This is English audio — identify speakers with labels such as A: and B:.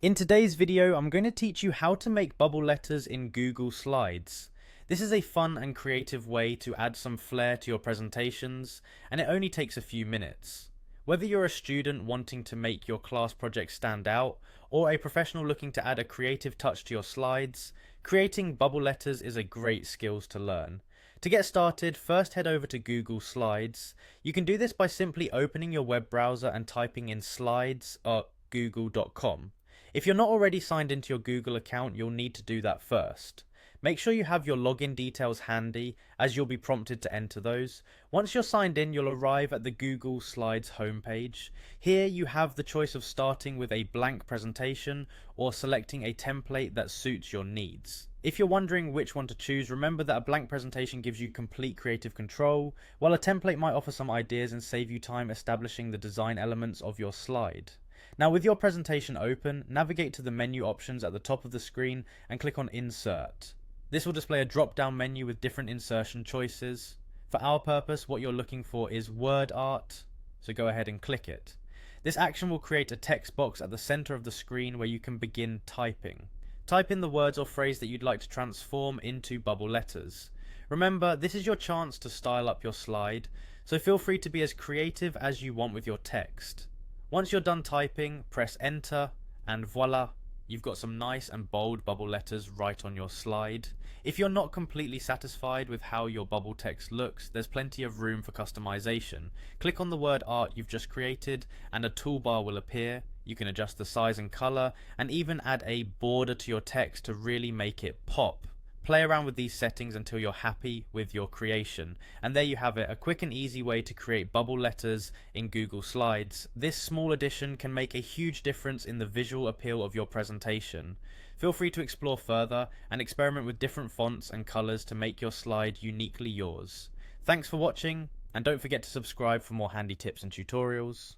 A: In today's video, I'm going to teach you how to make bubble letters in Google Slides. This is a fun and creative way to add some flair to your presentations, and it only takes a few minutes. Whether you're a student wanting to make your class project stand out, or a professional looking to add a creative touch to your slides, creating bubble letters is a great skills to learn. To get started, first head over to Google Slides. You can do this by simply opening your web browser and typing in slides.google.com. If you're not already signed into your Google account, you'll need to do that first. Make sure you have your login details handy, as you'll be prompted to enter those. Once you're signed in, you'll arrive at the Google Slides homepage. Here you have the choice of starting with a blank presentation or selecting a template that suits your needs. If you're wondering which one to choose, remember that a blank presentation gives you complete creative control, while a template might offer some ideas and save you time establishing the design elements of your slide. Now, with your presentation open, navigate to the menu options at the top of the screen and click on Insert. This will display a drop-down menu with different insertion choices. For our purpose, what you're looking for is word art, so go ahead and click it. This action will create a text box at the center of the screen where you can begin typing. Type in the words or phrase that you'd like to transform into bubble letters. Remember, this is your chance to style up your slide, so feel free to be as creative as you want with your text. Once you're done typing, press enter, and voila, you've got some nice and bold bubble letters right on your slide. If you're not completely satisfied with how your bubble text looks, there's plenty of room for customization. Click on the word art you've just created and a toolbar will appear. You can adjust the size and color and even add a border to your text to really make it pop. Play around with these settings until you're happy with your creation. And there you have it, a quick and easy way to create bubble letters in Google Slides. This small addition can make a huge difference in the visual appeal of your presentation. Feel free to explore further and experiment with different fonts and colors to make your slide uniquely yours. Thanks for watching, and don't forget to subscribe for more handy tips and tutorials.